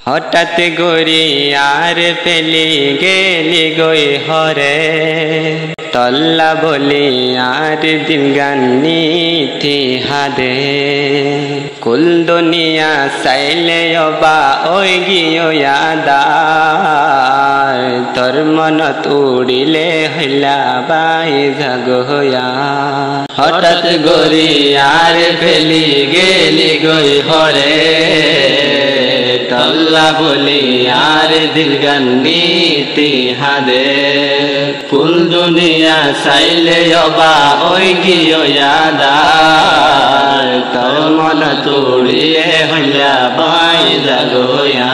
হঠাৎ গরি আর পেলি গেলি গই হরে তল্লা বলি আর দিল গান্নিতি হাদে কুল দুনিয়া চাইলে অবা ওই গিয়া তোর মনত উড়িলে হইলা বাই জাগয়া হঠাৎ গরি আর পেলি গেলি গই হরে তল্লা বলি আর দিল গান্নিতি হাদে কুল দুনিয়া চাইলে অবা ওই গিয়া তোর মনত উড়িলে হইলা বাই জাগয়া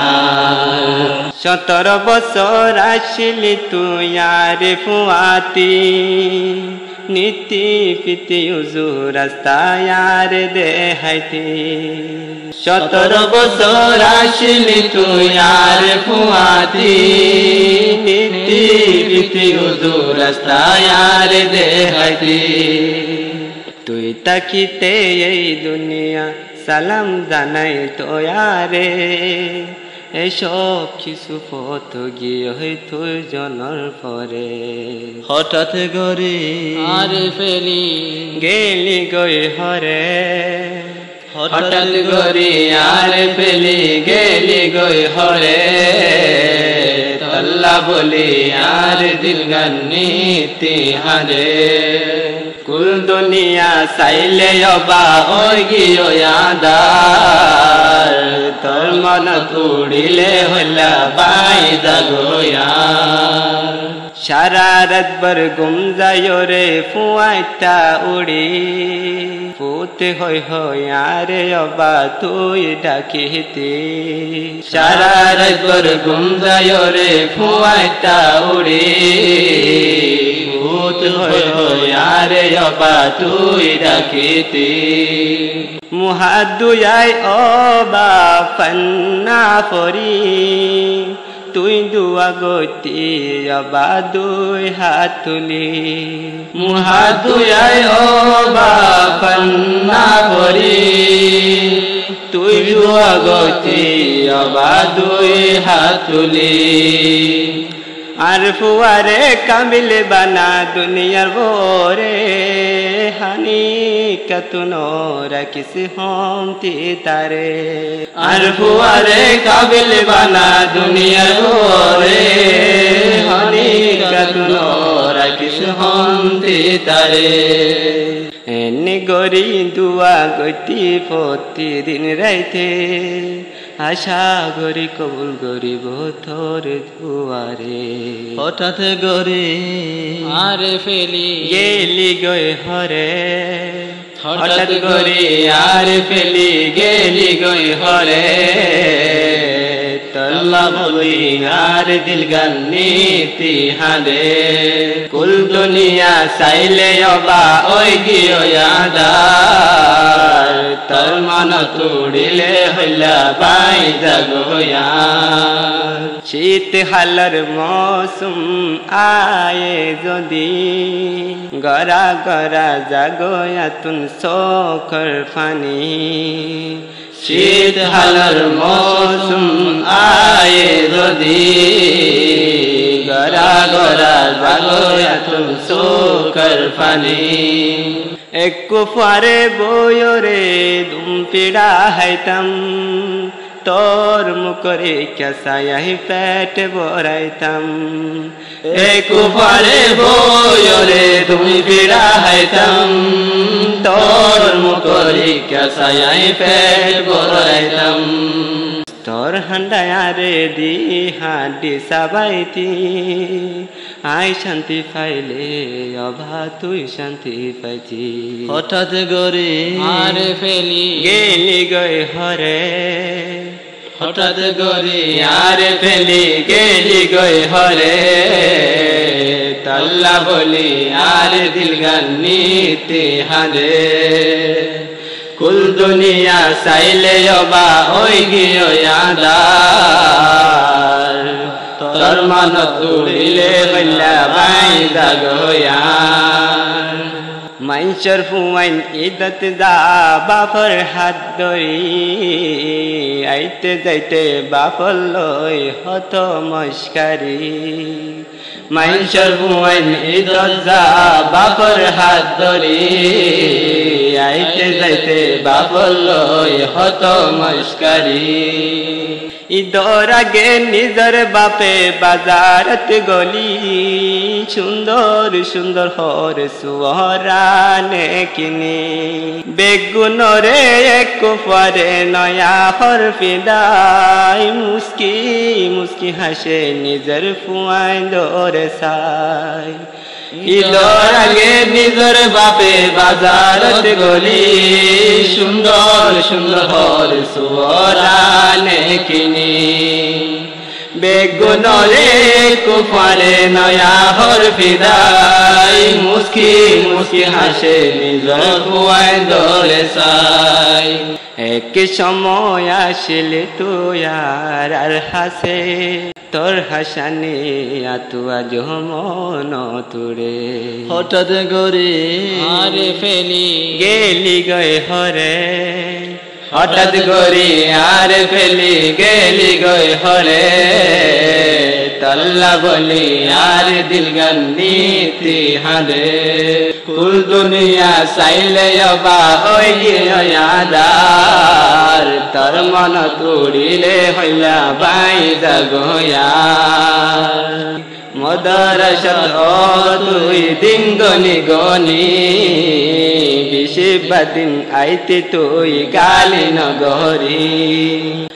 17 বছর আসিলি তুই আর ফুয়াতি নীতি পিতি উজু রাস্তায় আর দেখাইতি 17 বছর আসিলি তুই আর ফুয়াতি নীতি পিতি উজু রাস্তায় আর দেখাইতি তুই তাকিতে এই দুনিয়া সালাম জানাই তোয়ারে এসব কিছু পথ গিয়ে হইতো জনর পরে হঠাৎ গরি আর ফেলি গেলি গই হরে হঠাৎ গরি আর ফেলি গেলি গই হরে তল্লা বলি আর দিল গান্নিতি হারে কুল দুনিয়া চাইলে অবা ওই গিয়া তোর মনত উড়িলে হইলা বাই জাগয়া সারা রাত ভর ঘুম যায় রে ফুয়াইটা উড়ি পুতে হই হই আরে অবা তুই ডাকিতি সারা রাত ভর ঘুম যায় রে ফুয়াইটা উড়ি পুত হই হই আরে অবা তুই ডাকিতি মুহাদুয়াই অবা ফন্না ফরি তুই দুয়া গতি অবা দুই হাত তুলি মুহাদুয়াই অবা ফন্না ফরি তুই দুয়া গতি অবা দুই হাত তুলি আর ফুয়ারে কামিল বানা দুনিয়ার ভোরে হানি কতুনোরা কিসি হোমতি তারে আর ফুয়ারে কাবিল বানা দুনিয়ার ভোরে হানি কতুনোরা কিসি হোমতি তারে এনে গরি দুয়া গতি প্রতিদিন রাইতে আশা গরি কবুল গরিব তোর দুয়ারে হঠাৎ গরি আর ফেলি গেলি গই হরে হঠাৎ গরি আর ফেলি গেলি গই হরে তল্লা বলি আর দিল গান্নিতি হাদে কুল দুনিয়া চাইলে অবা ওই গিয়া তোর মনত উড়িলে হইলা বাই জাগয়া শীত হালার মৌসুম আয়ে যদি গরা গরা জাগয়া তুন চোখর ফানি শীত হালার মৌসুম আয়ে যদি গরা গরা জাগয়া তুন চোখর ফানি এক কুফারে বয়রে দুম পিড়া হাইতাম তোর মুখরে কেসাই পেট বরাইতাম এক কুফারে বয়রে দুম পিড়া হাইতাম তোর মুখরে কেসাই পেট বরাইতাম তোর হান্ডায়ারে দি হাড্ডি সাবাইতি আই শান্তি পাইলে অবা তুই শান্তি পাইতি হঠাৎ গরি আর ফেলি গেলি গই হরে হঠাৎ গরি আর ফেলি গেলি গই হরে তল্লা বলি আর দিল গান্নিতি হাদে কুল দুনিয়া চাইলে অবা ওই গিয়া তোর মনত উড়িলে হইলা বাই জাগয়া মাইনসর ফুয়াইন ঈদত যা বাপর হাত ধরি আইতে যাইতে বাপর লই হত মস্কারি মাইনসর ফুয়াইন ঈদত যা বাপর হাত ধরি আইতে যাইতে বাপর লই হত মস্কারি ঈদর আগে নিজর বাপে বাজারত গলি সুন্দর সুন্দর হর সুহরানে কিনি বেগুনরে এক পরে নয়া হর ফিদাই মুস্কি মুস্কি হাসে নিজর ফুয়াই দরে সাই ঈদর আগে নিজর বাপে বাজারত গলি সুন্দর সুন্দর হর সুহরানে কিনি বেগুনরে কুফারে নয়া হর ফিদাই মুস্কি মুস্কি হাসে নিজর ফুয়াই দরে সাই এক সময় আসলে তুই আর হাসে তোর হাসানে আতুয়া জমন তুরে হঠাৎ করে আরে ফেলি গেলি গয়ে হরে হঠাৎ করি আর ফেলি গেলি গয়ে হরে তল্লা বলি আর দিল গন্নীতি হারে কুল দুনিয়া চাইলে অবা ওই গিয়াদার তোর মন তুড়িলে হইলা বাই জাগয়ার মদরসত ও তুই দিন গনি গনি বিশিবাদিন আইতে তুই গালি নগরি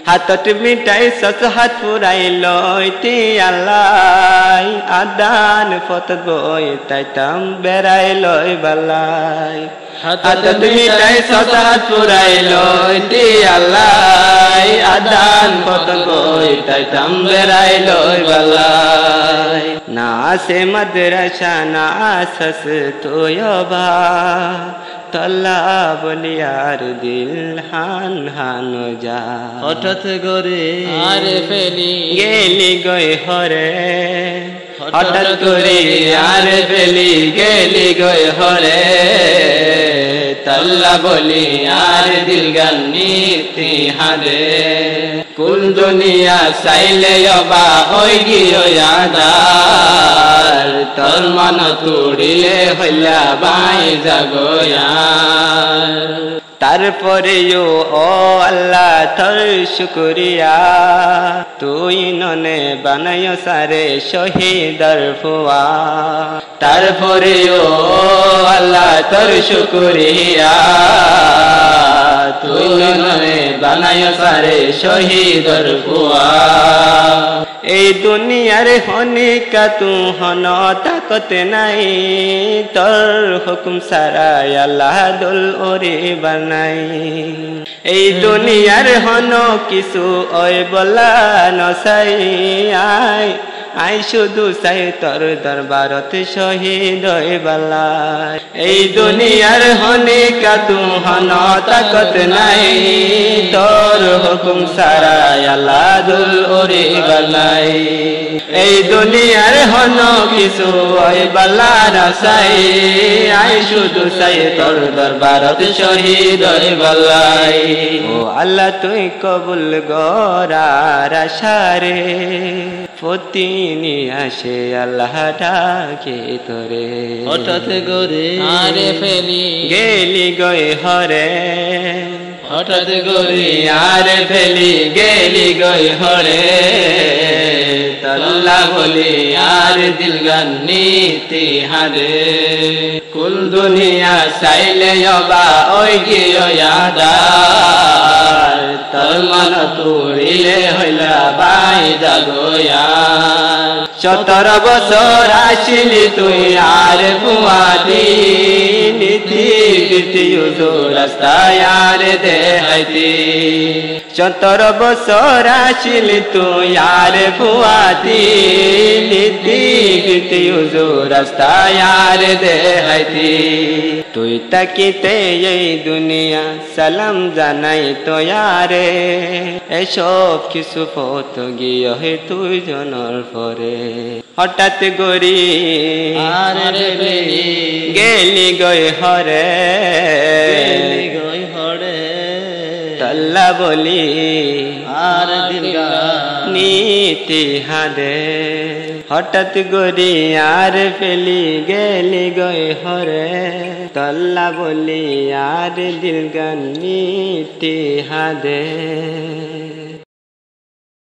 হাতত মিটাই সস হাত পুরাই লইতে আল্লাই আদান ফত বই তাইতাম বেড়াই লই বালাই হাতত মিটাই সস হাত পুরাই লইতে আল্লাই আদান ফত বই তাইতাম বেড়াই লই বালাই না সে মাদ্রাসা না সস তোয়বা তল্লা বলিয়ার দিল হান হান যা হঠাৎ করে আরে ফেলি গেলি গয়ে হরে হঠাৎ করে আর ফেলি গেলি গয়ে হরে তল্লা বলি আর দিল গন্নীতি হারে কুল দুনিয়া চাইলে অবা ওই গিয়াদার তোর মন তুড়িলে হইলা বাই জাগয়ার তারপরেও ও আল্লাহ তোর শুকরিয়া তুই ননে বানায় সারে শহীদর ফুয়া তারপরেও আল্লাহ তোর শুকরিয়া তুই ননে বানায় সারে শহীদর ফুয়া এই দুনিয়ার হনিকা তু হন তাকত নাই তোর হুকুম সারা আল্লাহ দুল ওরে বানাই এই দুনিয়ার হন কিছু ওই বলা নসাই আই আই শুধু চাই তোর দরবারত শহীদ বালাই এই দুনিয়ার হনিকা তু হন তাকত নাই তোর হুকুম সারা আল্লাহ দুল ওরে বালাই এই দুনিয়ার হন কিছু ওই বলা নসাই আই শুধু চাই তোর দরবারত শহীদ বালাই ও আল্লাহ তুই কবুল গরার আশারে ফতিনি আসে আল্লাহ ডাকে তোরে হঠাৎ করে আরে ফেলি গেলি গয়ে হরে হঠাৎ করে আর ফেলি গেলি গয়ে হরে তল্লা বলি আর দিল গন্নীতি হারে কুল দুনিয়া চাইলে অবা ওই গিয়াদার তোর মন তুড়িলে হইলা বাই জাগয়ার 17 বছর আসিলি তুই আর ফুয়াদি নীতি গীতি রাস্তায় আর দেহাইতি 17 বছর আসিলি তুই আর ফুয়াদি নীতি গীতি রাস্তায় আর দেহাইতি তুই তাকিতে এই দুনিয়া সালাম জানাই তো यारे এসব কিছু পথ গিয়ে তুই জনর পরে হঠাৎ গরি আর ফেলি গেলি গই হরে গই হরে তল্লা বলি আর দিলগা নীতি হাদে হঠাৎ গরি আর ফেলি গেলি গই হরে তল্লা বলি আর দিলগা নীতি হাদে